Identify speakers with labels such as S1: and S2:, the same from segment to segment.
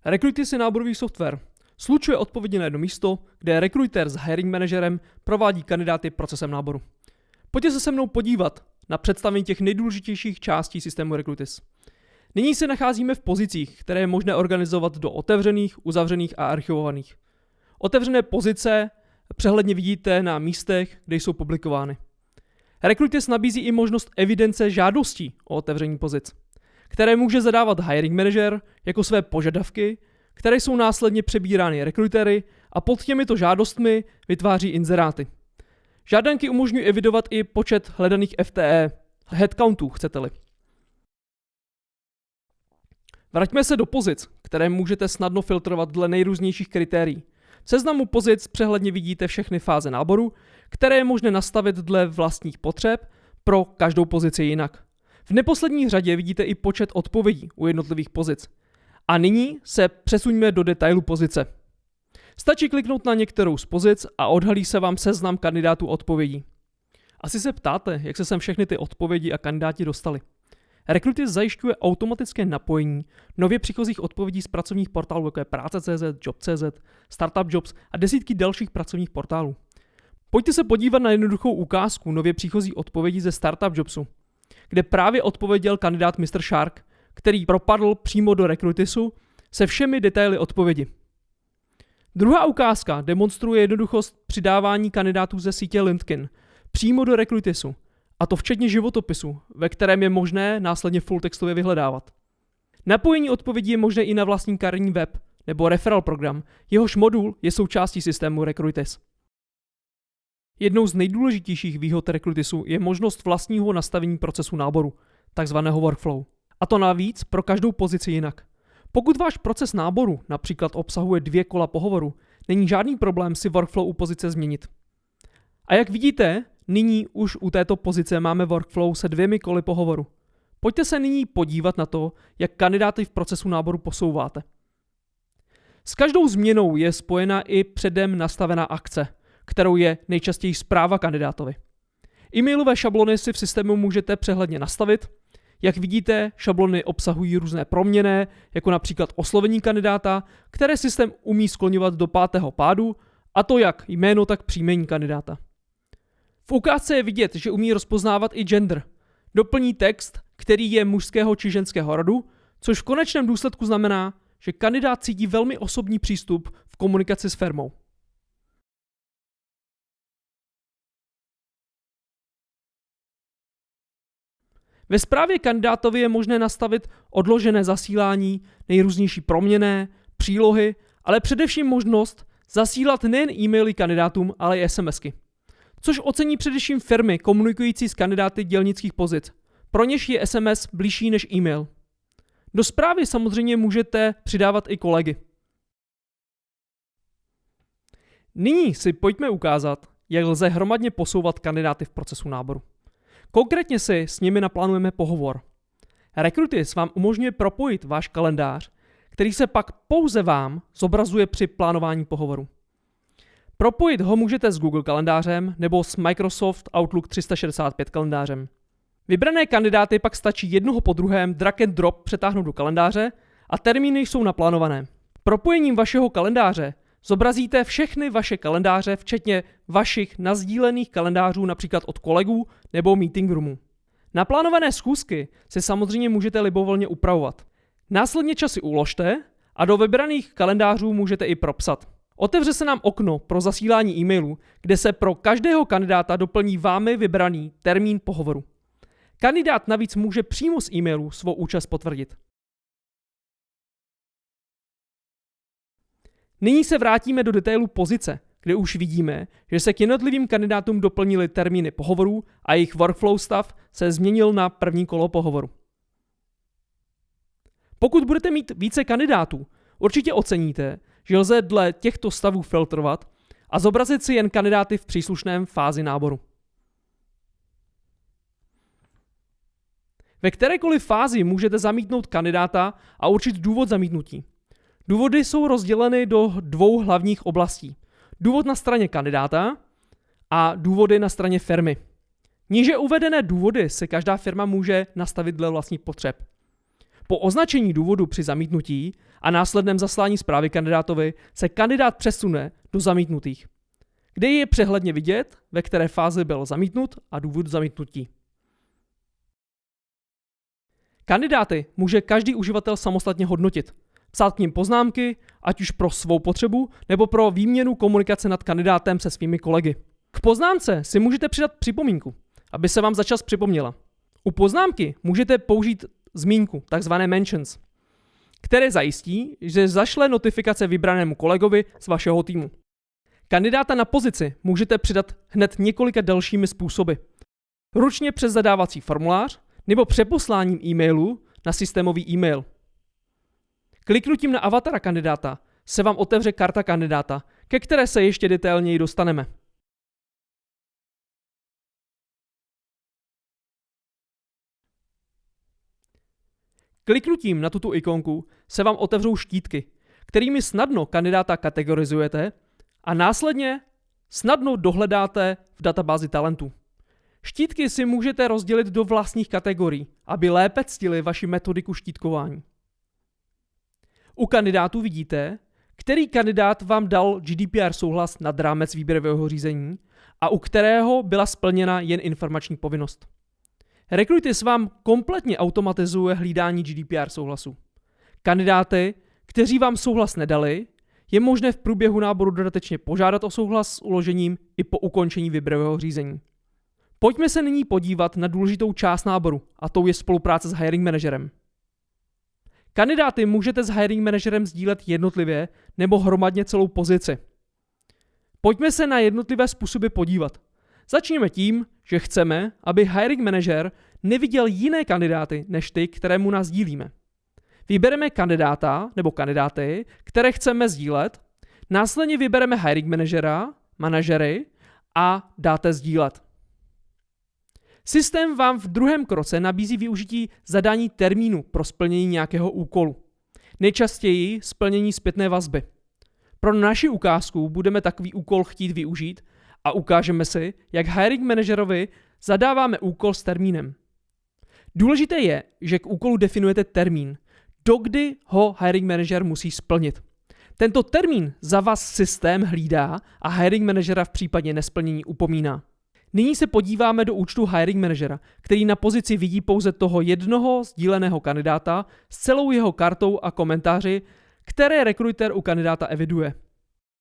S1: Recruitis je náborový software. Slučuje odpovědi na jedno místo, kde rekruter s hiring managerem provádí kandidáty procesem náboru. Pojďte se mnou podívat na představení těch nejdůležitějších částí systému Recruitis. Nyní se nacházíme v pozicích, které je možné organizovat do otevřených, uzavřených a archivovaných. Otevřené pozice přehledně vidíte na místech, kde jsou publikovány. Recruitis nabízí i možnost evidence žádostí o otevření pozic, které může zadávat hiring manager jako své požadavky, které jsou následně přebírány rekrutery a pod těmito žádostmi vytváří inzeráty. Žádanky umožňují evidovat i počet hledaných FTE, headcountů chcete-li. Vraťme se do pozic, které můžete snadno filtrovat dle nejrůznějších kritérií. V seznamu pozic přehledně vidíte všechny fáze náboru, které je možné nastavit dle vlastních potřeb pro každou pozici jinak. V neposlední řadě vidíte i počet odpovědí u jednotlivých pozic. A nyní se přesuňme do detailu pozice. Stačí kliknout na některou z pozic a odhalí se vám seznam kandidátů odpovědí. Asi se ptáte, jak se sem všechny ty odpovědi a kandidáti dostali. Recruitis zajišťuje automatické napojení nově příchozích odpovědí z pracovních portálů, jako je Práce.cz, Job.cz, Startup Jobs a desítky dalších pracovních portálů. Pojďte se podívat na jednoduchou ukázku nově příchozí odpovědí ze Startup Jobsu, kde právě odpověděl kandidát Mr. Shark, který propadl přímo do Recruitisu se všemi detaily odpovědi. Druhá ukázka demonstruje jednoduchost přidávání kandidátů ze sítě LinkedIn přímo do Recruitisu, a to včetně životopisu, ve kterém je možné následně full textově vyhledávat. Napojení odpovědí je možné i na vlastní kariérní web nebo referral program, jehož modul je součástí systému Recruitis. Jednou z nejdůležitějších výhod Recruitisu je možnost vlastního nastavení procesu náboru, takzvaného workflow. A to navíc pro každou pozici jinak. Pokud váš proces náboru například obsahuje 2 kola pohovoru, není žádný problém si workflow u pozice změnit. A jak vidíte, nyní už u této pozice máme workflow se 2 koly pohovoru. Pojďte se nyní podívat na to, jak kandidáty v procesu náboru posouváte. S každou změnou je spojena i předem nastavená akce, kterou je nejčastěji zpráva kandidátovi. E-mailové šablony si v systému můžete přehledně nastavit. Jak vidíte, šablony obsahují různé proměnné, jako například oslovení kandidáta, které systém umí skloňovat do 5. pádu, a to jak jméno, tak příjmení kandidáta. V ukázce je vidět, že umí rozpoznávat i gender. Doplní text, který je mužského či ženského rodu, což v konečném důsledku znamená, že kandidát cítí velmi osobní přístup v komunikaci s firmou. Ve zprávě kandidátovi je možné nastavit odložené zasílání, nejrůznější proměnné, přílohy, ale především možnost zasílat nejen e-maily kandidátům, ale i SMSky. Což ocení především firmy komunikující s kandidáty dělnických pozic. Pro něž je SMS bližší než e-mail. Do zprávy samozřejmě můžete přidávat i kolegy. Nyní si pojďme ukázat, jak lze hromadně posouvat kandidáty v procesu náboru. Konkrétně si s nimi naplánujeme pohovor. Recruitis vám umožňuje propojit váš kalendář, který se pak pouze vám zobrazuje při plánování pohovoru. Propojit ho můžete s Google kalendářem nebo s Microsoft Outlook 365 kalendářem. Vybrané kandidáty pak stačí jednoho po druhém drag and drop přetáhnout do kalendáře a termíny jsou naplánované. Propojením vašeho kalendáře zobrazíte všechny vaše kalendáře, včetně vašich nasdílených kalendářů například od kolegů nebo meeting roomů. Naplánované schůzky si samozřejmě můžete libovolně upravovat. Následně časy uložte a do vybraných kalendářů můžete i propsat. Otevře se nám okno pro zasílání e-mailů, kde se pro každého kandidáta doplní vámi vybraný termín pohovoru. Kandidát navíc může přímo z e-mailu svou účast potvrdit. Nyní se vrátíme do detailu pozice, kde už vidíme, že se k jednotlivým kandidátům doplnily termíny pohovorů a jejich workflow stav se změnil na první kolo pohovoru. Pokud budete mít více kandidátů, určitě oceníte, že lze dle těchto stavů filtrovat a zobrazit si jen kandidáty v příslušném fázi náboru. Ve kterékoliv fázi můžete zamítnout kandidáta a určit důvod zamítnutí. Důvody jsou rozděleny do 2 hlavních oblastí. Důvod na straně kandidáta a důvody na straně firmy. Níže uvedené důvody si každá firma může nastavit dle vlastních potřeb. Po označení důvodu při zamítnutí a následném zaslání zprávy kandidátovi se kandidát přesune do zamítnutých, kde je přehledně vidět, ve které fázi byl zamítnut a důvod zamítnutí. Kandidáty může každý uživatel samostatně hodnotit, psát k nim poznámky, ať už pro svou potřebu nebo pro výměnu komunikace nad kandidátem se svými kolegy. K poznámce si můžete přidat připomínku, aby se vám za čas připomněla. U poznámky můžete použít zmínku, takzvané mentions, které zajistí, že zašle notifikace vybranému kolegovi z vašeho týmu. Kandidáta na pozici můžete přidat hned několika dalšími způsoby. Ručně přes zadávací formulář nebo přeposláním e-mailu na systémový e-mail. Kliknutím na avatara kandidáta se vám otevře karta kandidáta, ke které se ještě detailněji dostaneme. Kliknutím na tuto ikonku se vám otevřou štítky, kterými snadno kandidáta kategorizujete a následně snadno dohledáte v databázi talentů. Štítky si můžete rozdělit do vlastních kategorií, aby lépe ctili vaši metodiku štítkování. U kandidátů vidíte, který kandidát vám dal GDPR souhlas nad rámec výběrového řízení a u kterého byla splněna jen informační povinnost. Recruiters vám kompletně automatizuje hlídání GDPR souhlasu. Kandidáty, kteří vám souhlas nedali, je možné v průběhu náboru dodatečně požádat o souhlas s uložením i po ukončení výběrového řízení. Pojďme se nyní podívat na důležitou část náboru, a tou je spolupráce s hiring manažerem. Kandidáty můžete s hiring manažerem sdílet jednotlivě nebo hromadně celou pozici. Pojďme se na jednotlivé způsoby podívat. Začněme tím, že chceme, aby hiring manager neviděl jiné kandidáty než ty, které mu nasdílíme. Vybereme kandidáta nebo kandidáty, které chceme sdílet, následně vybereme hiring managera, manažery a dáte sdílet. Systém vám v druhém kroce nabízí využití zadání termínu pro splnění nějakého úkolu. Nejčastěji splnění zpětné vazby. Pro naši ukázku budeme takový úkol chtít využít a ukážeme si, jak hiring managerovi zadáváme úkol s termínem. Důležité je, že k úkolu definujete termín, dokdy ho hiring manager musí splnit. Tento termín za vás systém hlídá a hiring managera v případě nesplnění upomíná. Nyní se podíváme do účtu hiring managera, který na pozici vidí pouze toho jednoho sdíleného kandidáta s celou jeho kartou a komentáři, které recruiter u kandidáta eviduje.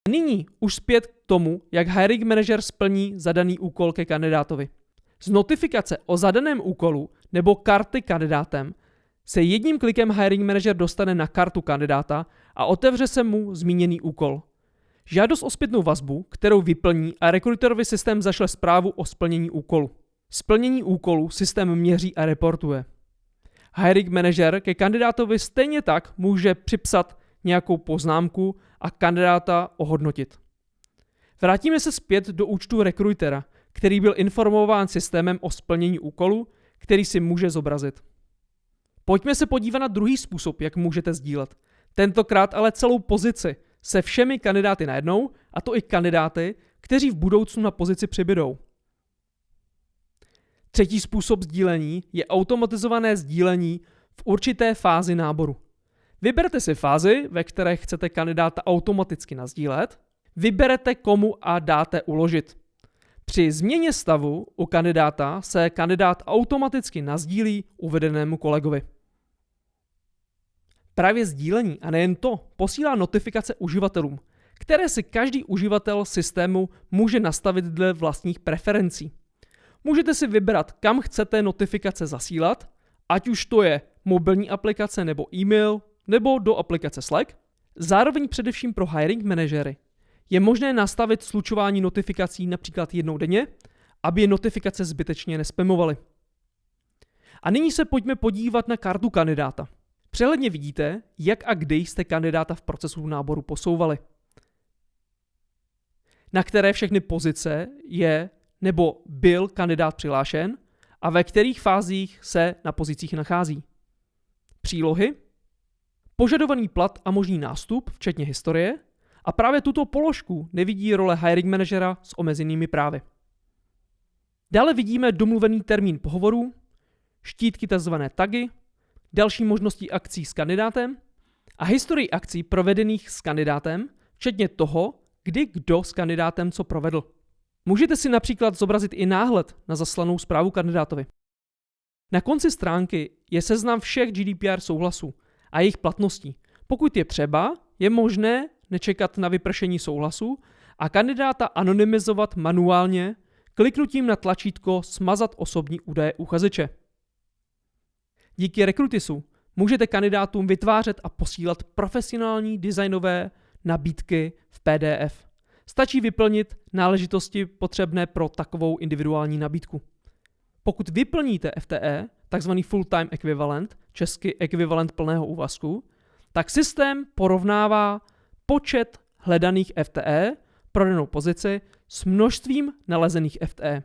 S1: Nyní už zpět k tomu, jak hiring manager splní zadaný úkol ke kandidátovi. Z notifikace o zadaném úkolu nebo karty kandidátem se jedním klikem hiring manager dostane na kartu kandidáta a otevře se mu zmíněný úkol. Žádost o zpětnou vazbu, kterou vyplní a rekruterovi systém zašle zprávu o splnění úkolu. Splnění úkolu systém měří a reportuje. Hiring manager ke kandidátovi stejně tak může připsat nějakou poznámku a kandidáta ohodnotit. Vrátíme se zpět do účtu rekrutera, který byl informován systémem o splnění úkolu, který si může zobrazit. Pojďme se podívat na druhý způsob, jak můžete sdílet. Tentokrát ale celou pozici se všemi kandidáty najednou, a to i kandidáty, kteří v budoucnu na pozici přibydou. Třetí způsob sdílení je automatizované sdílení v určité fázi náboru. Vyberte si fázi, ve které chcete kandidáta automaticky nasdílet, vyberete komu a dáte uložit. Při změně stavu u kandidáta se kandidát automaticky nasdílí uvedenému kolegovi. Právě sdílení a nejen to posílá notifikace uživatelům, které si každý uživatel systému může nastavit dle vlastních preferencí. Můžete si vybrat, kam chcete notifikace zasílat, ať už to je mobilní aplikace nebo e-mail, nebo do aplikace Slack. Zároveň především pro hiring manažery je možné nastavit slučování notifikací například jednou denně, aby je notifikace zbytečně nespamovaly. A nyní se pojďme podívat na kartu kandidáta. Přehledně vidíte, jak a kdy jste kandidáta v procesu náboru posouvali. Na které všechny pozice je nebo byl kandidát přihlášen a ve kterých fázích se na pozicích nachází. Přílohy, požadovaný plat a možný nástup, včetně historie, a právě tuto položku nevidí role hiring managera s omezenými právy. Dále vidíme domluvený termín pohovoru, štítky tzv. tagy, další možností akcí s kandidátem a historii akcí provedených s kandidátem, včetně toho, kdy kdo s kandidátem co provedl. Můžete si například zobrazit i náhled na zaslanou zprávu kandidátovi. Na konci stránky je seznam všech GDPR souhlasů a jejich platností. Pokud je třeba, je možné nečekat na vypršení souhlasu a kandidáta anonymizovat manuálně kliknutím na tlačítko Smazat osobní údaje uchazeče. Díky Recruitisu můžete kandidátům vytvářet a posílat profesionální designové nabídky v PDF. Stačí vyplnit náležitosti potřebné pro takovou individuální nabídku. Pokud vyplníte FTE, takzvaný full-time equivalent, česky ekvivalent plného úvazku, tak systém porovnává počet hledaných FTE pro danou pozici s množstvím nalezených FTE.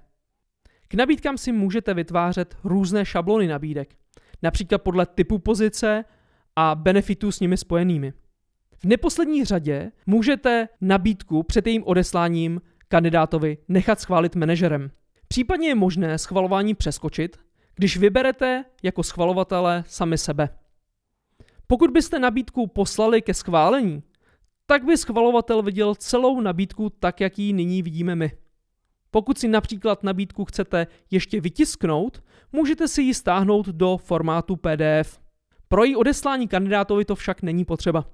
S1: K nabídkám si můžete vytvářet různé šablony nabídek, například podle typu pozice a benefitů s nimi spojenými. V neposlední řadě můžete nabídku před jejím odesláním kandidátovi nechat schválit manažerem. Případně je možné schvalování přeskočit, když vyberete jako schvalovatele sami sebe. Pokud byste nabídku poslali ke schválení, tak by schvalovatel viděl celou nabídku tak, jak ji nyní vidíme my. Pokud si například nabídku chcete ještě vytisknout, můžete si ji stáhnout do formátu PDF. Pro její odeslání kandidátovi to však není potřeba.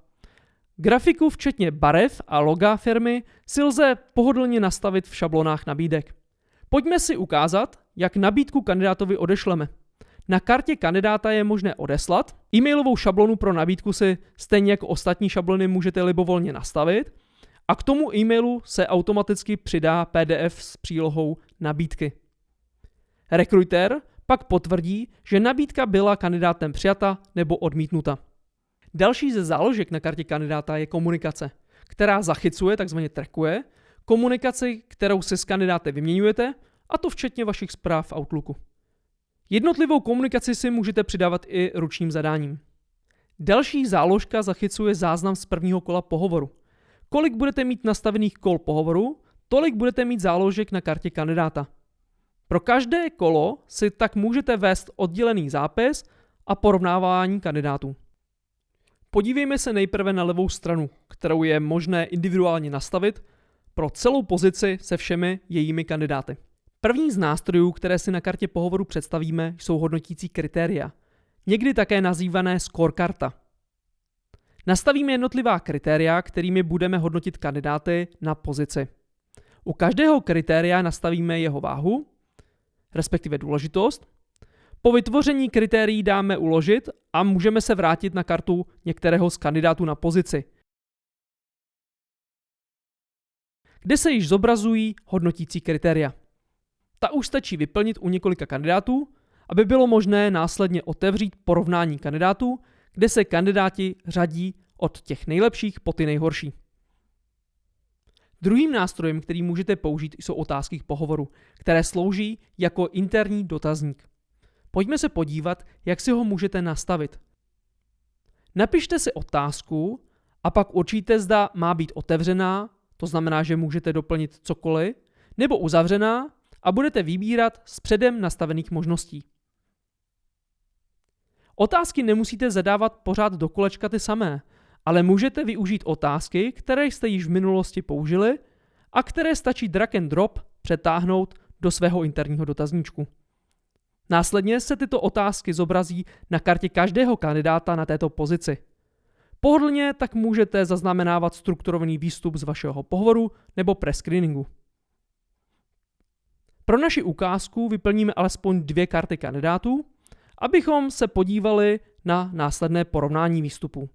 S1: Grafiku včetně barev a loga firmy si lze pohodlně nastavit v šablonách nabídek. Pojďme si ukázat, jak nabídku kandidátovi odešleme. Na kartě kandidáta je možné odeslat, e-mailovou šablonu pro nabídku si stejně jako ostatní šablony můžete libovolně nastavit a k tomu e-mailu se automaticky přidá PDF s přílohou nabídky. Rekruter pak potvrdí, že nabídka byla kandidátem přijata nebo odmítnuta. Další ze záložek na kartě kandidáta je komunikace, která zachycuje, takzvaně trackuje, komunikaci, kterou si s kandidátem vyměňujete, a to včetně vašich zpráv v Outlooku. Jednotlivou komunikaci si můžete přidávat i ručním zadáním. Další záložka zachycuje záznam z prvního kola pohovoru. Kolik budete mít nastavených kol pohovoru, tolik budete mít záložek na kartě kandidáta. Pro každé kolo si tak můžete vést oddělený zápis a porovnávání kandidátů. Podívejme se nejprve na levou stranu, kterou je možné individuálně nastavit pro celou pozici se všemi jejími kandidáty. První z nástrojů, které si na kartě pohovoru představíme, jsou hodnotící kritéria, někdy také nazývané scorekarta. Nastavíme jednotlivá kritéria, kterými budeme hodnotit kandidáty na pozici. U každého kritéria nastavíme jeho váhu, respektive důležitost. Po vytvoření kritérií dáme uložit a můžeme se vrátit na kartu některého z kandidátů na pozici, kde se již zobrazují hodnotící kritéria. Ta už stačí vyplnit u několika kandidátů, aby bylo možné následně otevřít porovnání kandidátů, kde se kandidáti řadí od těch nejlepších po ty nejhorší. Druhým nástrojem, který můžete použít, jsou otázky k pohovoru, které slouží jako interní dotazník. Pojďme se podívat, jak si ho můžete nastavit. Napište si otázku a pak určíte, zda má být otevřená, to znamená, že můžete doplnit cokoliv, nebo uzavřená a budete vybírat z předem nastavených možností. Otázky nemusíte zadávat pořád do kolečka ty samé, ale můžete využít otázky, které jste již v minulosti použili a které stačí drag and drop přetáhnout do svého interního dotazníčku. Následně se tyto otázky zobrazí na kartě každého kandidáta na této pozici. Pohodlně tak můžete zaznamenávat strukturovaný výstup z vašeho pohovoru nebo prescreeningu. Pro naši ukázku vyplníme alespoň 2 karty kandidátů, abychom se podívali na následné porovnání výstupů.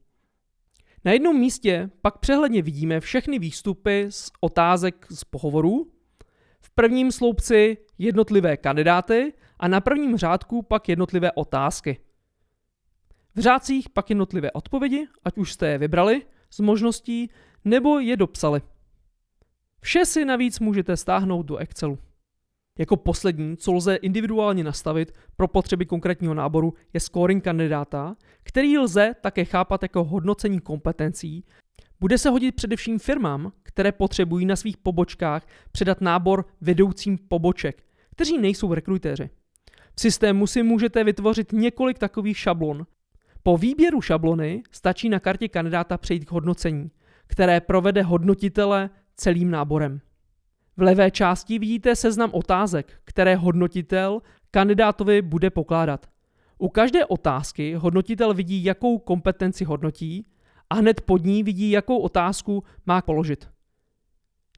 S1: Na jednom místě pak přehledně vidíme všechny výstupy z otázek z pohovorů, v prvním sloupci jednotlivé kandidáty a na prvním řádku pak jednotlivé otázky. V řádcích pak jednotlivé odpovědi, ať už jste je vybrali z možností nebo je dopsali. Vše si navíc můžete stáhnout do Excelu. Jako poslední, co lze individuálně nastavit pro potřeby konkrétního náboru, je scoring kandidáta, který lze také chápat jako hodnocení kompetencí. Bude se hodit především firmám, které potřebují na svých pobočkách předat nábor vedoucím poboček, kteří nejsou rekrutéři. V systému si můžete vytvořit několik takových šablon Po výběru šablony stačí na kartě kandidáta přejít k hodnocení, které provede hodnotitele celým náborem. V levé části vidíte seznam otázek, které hodnotitel kandidátovi bude pokládat. U každé otázky hodnotitel vidí, jakou kompetenci hodnotí a hned pod ní vidí, jakou otázku má položit.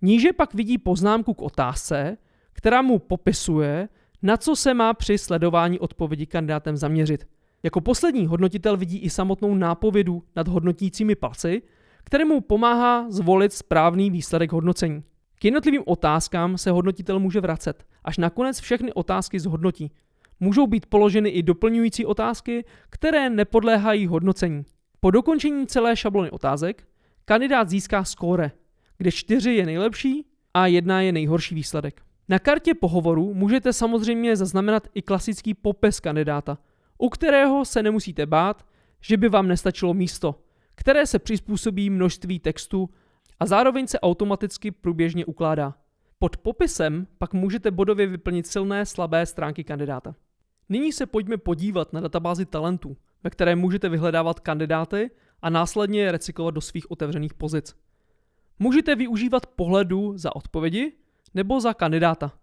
S1: Níže pak vidí poznámku k otázce, která mu popisuje, na co se má při sledování odpovědi kandidátem zaměřit. Jako poslední hodnotitel vidí i samotnou nápovědu nad hodnotícími palci, kterému pomáhá zvolit správný výsledek hodnocení. K jednotlivým otázkám se hodnotitel může vracet, až nakonec všechny otázky zhodnotí. Můžou být položeny i doplňující otázky, které nepodléhají hodnocení. Po dokončení celé šablony otázek kandidát získá skóre, kde 4 je nejlepší a 1 je nejhorší výsledek. Na kartě pohovoru můžete samozřejmě zaznamenat i klasický popis kandidáta, u kterého se nemusíte bát, že by vám nestačilo místo, které se přizpůsobí množství textu a zároveň se automaticky průběžně ukládá. Pod popisem pak můžete bodově vyplnit silné, slabé stránky kandidáta. Nyní se pojďme podívat na databázi talentů, ve které můžete vyhledávat kandidáty a následně je recyklovat do svých otevřených pozic. Můžete využívat pohledu za odpovědi nebo za kandidáta.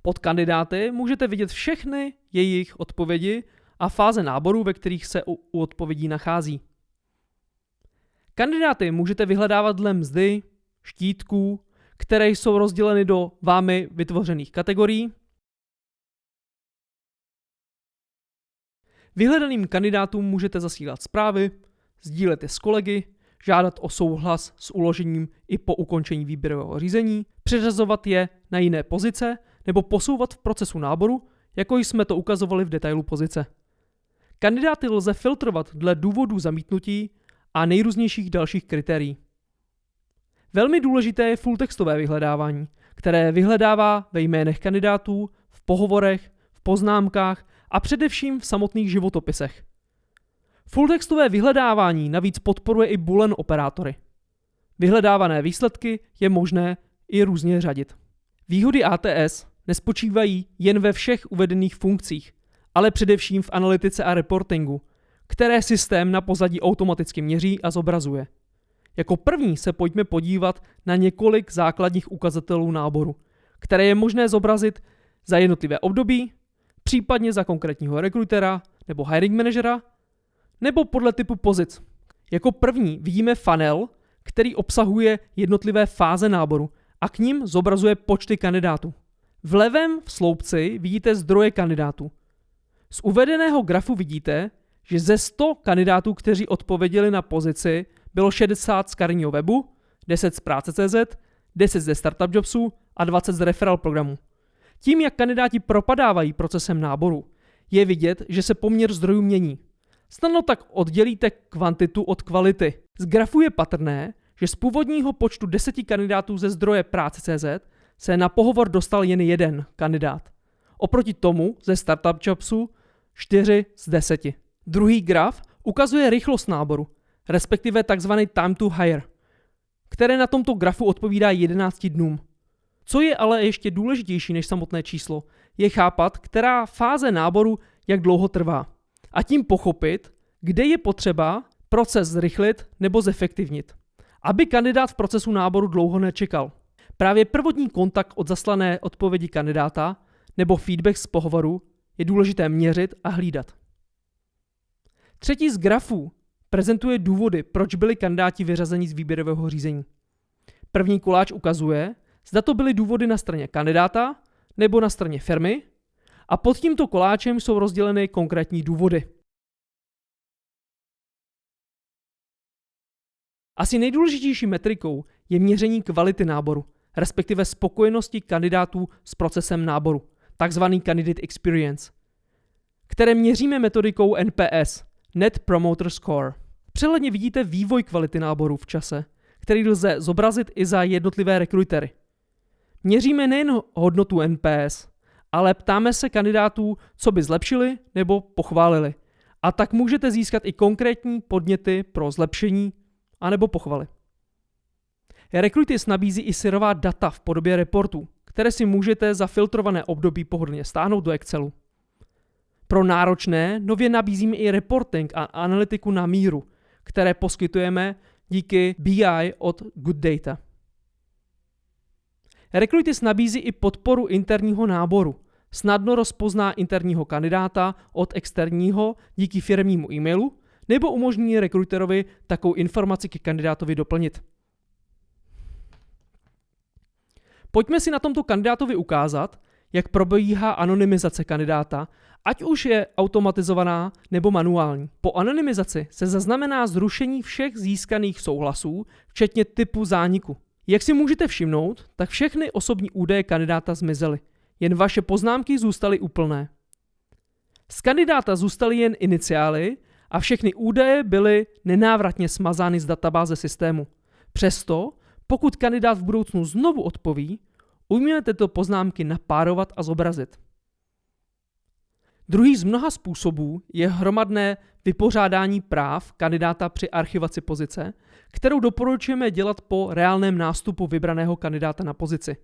S1: Pod kandidáty můžete vidět všechny jejich odpovědi a fáze náboru, ve kterých se u odpovědí nachází. Kandidáty můžete vyhledávat dle mzdy, štítků, které jsou rozděleny do vámi vytvořených kategorií. Vyhledaným kandidátům můžete zasílat zprávy, sdílet je s kolegy, žádat o souhlas s uložením i po ukončení výběrového řízení, přeřazovat je na jiné pozice nebo posouvat v procesu náboru, jako jsme to ukazovali v detailu pozice. Kandidáty lze filtrovat dle důvodů zamítnutí a nejrůznějších dalších kritérií. Velmi důležité je fulltextové vyhledávání, které vyhledává ve jménech kandidátů, v pohovorech, v poznámkách a především v samotných životopisech. Fulltextové vyhledávání navíc podporuje i boolean operátory. Vyhledávané výsledky je možné i různě řadit. Výhody ATS nespočívají jen ve všech uvedených funkcích, ale především v analytice a reportingu, které systém na pozadí automaticky měří a zobrazuje. Jako první se pojďme podívat na několik základních ukazatelů náboru, které je možné zobrazit za jednotlivé období, případně za konkrétního rekrutera nebo hiring managera, nebo podle typu pozic. Jako první vidíme funnel, který obsahuje jednotlivé fáze náboru a k ním zobrazuje počty kandidátů. V levém sloupci vidíte zdroje kandidátů. Z uvedeného grafu vidíte, že ze 100 kandidátů, kteří odpověděli na pozici, bylo 60 z kariérního webu, 10 z práce.cz, 10 ze Startup Jobsu a 20 z referral programu. Tím, jak kandidáti propadávají procesem náboru, je vidět, že se poměr zdrojů mění. Snadno tak oddělíte kvantitu od kvality. Z grafu je patrné, že z původního počtu 10 kandidátů ze zdroje práce.cz se na pohovor dostal jen 1 kandidát. Oproti tomu ze Startup Jobsu 4 z 10. Druhý graf ukazuje rychlost náboru, respektive tzv. Time to hire, které na tomto grafu odpovídá 11 dnům. Co je ale ještě důležitější než samotné číslo, je chápat, která fáze náboru jak dlouho trvá. A tím pochopit, kde je potřeba proces zrychlit nebo zefektivnit, aby kandidát v procesu náboru dlouho nečekal. Právě prvotní kontakt od zaslané odpovědi kandidáta nebo feedback z pohovoru je důležité měřit a hlídat. Třetí z grafů prezentuje důvody, proč byli kandidáti vyřazeni z výběrového řízení. První koláč ukazuje, zda to byly důvody na straně kandidáta nebo na straně firmy, a pod tímto koláčem jsou rozděleny konkrétní důvody. Asi nejdůležitější metrikou je měření kvality náboru, respektive spokojenosti kandidátů s procesem náboru, takzvaný Candidate Experience, které měříme metodikou NPS, Net Promoter Score. Přehledně vidíte vývoj kvality náboru v čase, který lze zobrazit i za jednotlivé rekrutery. Měříme nejen hodnotu NPS, ale ptáme se kandidátů, co by zlepšili nebo pochválili. A tak můžete získat i konkrétní podněty pro zlepšení anebo pochvaly. Recruiters nabízí i syrová data v podobě reportů, které si můžete za filtrované období pohodlně stáhnout do Excelu. Pro náročné nově nabízíme i reporting a analytiku na míru, které poskytujeme díky BI od Good Data. Recruitis nabízí i podporu interního náboru. Snadno rozpozná interního kandidáta od externího díky firemnímu e-mailu nebo umožní rekruterovi takovou informaci ke kandidátovi doplnit. Pojďme si na tomto kandidátovi ukázat, jak probíhá anonymizace kandidáta, ať už je automatizovaná nebo manuální. Po anonymizaci se zaznamená zrušení všech získaných souhlasů, včetně typu zániku. Jak si můžete všimnout, tak všechny osobní údaje kandidáta zmizely. Jen vaše poznámky zůstaly úplné. Z kandidáta zůstaly jen iniciály a všechny údaje byly nenávratně smazány z databáze systému. Přesto, pokud kandidát v budoucnu znovu odpoví, umíme tyto poznámky napárovat a zobrazit. Druhý z mnoha způsobů je hromadné vypořádání práv kandidáta při archivaci pozice, kterou doporučujeme dělat po reálném nástupu vybraného kandidáta na pozici.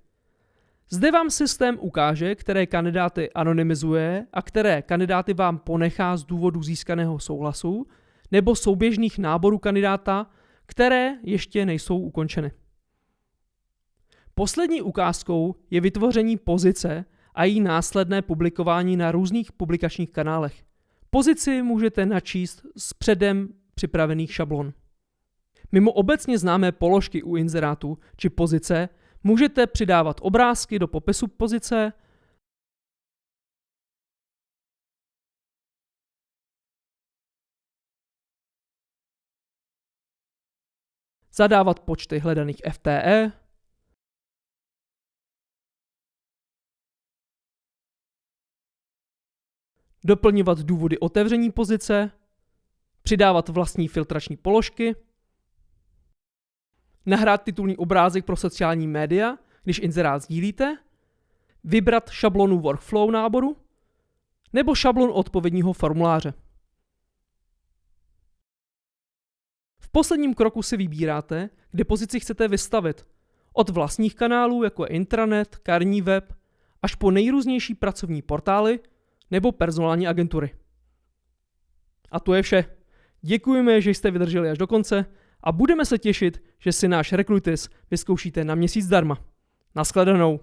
S1: Zde vám systém ukáže, které kandidáty anonymizuje a které kandidáty vám ponechá z důvodu získaného souhlasu nebo souběžných náborů kandidáta, které ještě nejsou ukončeny. Poslední ukázkou je vytvoření pozice a její následné publikování na různých publikačních kanálech. Pozici můžete načíst z předem připravených šablon. Mimo obecně známé položky u inzerátu či pozice můžete přidávat obrázky do popisu pozice, zadávat počty hledaných FTE, doplňovat důvody otevření pozice, přidávat vlastní filtrační položky, nahrát titulní obrázek pro sociální média, když inzerát sdílíte, vybrat šablonu workflow náboru nebo šablon odpovědního formuláře. V posledním kroku si vybíráte, kde pozici chcete vystavit. Od vlastních kanálů, jako je intranet, kariérní web, až po nejrůznější pracovní portály nebo personální agentury. A to je vše. Děkujeme, že jste vydrželi až do konce a budeme se těšit, že si náš Recruitis vyzkoušíte na měsíc zdarma. Naschledanou.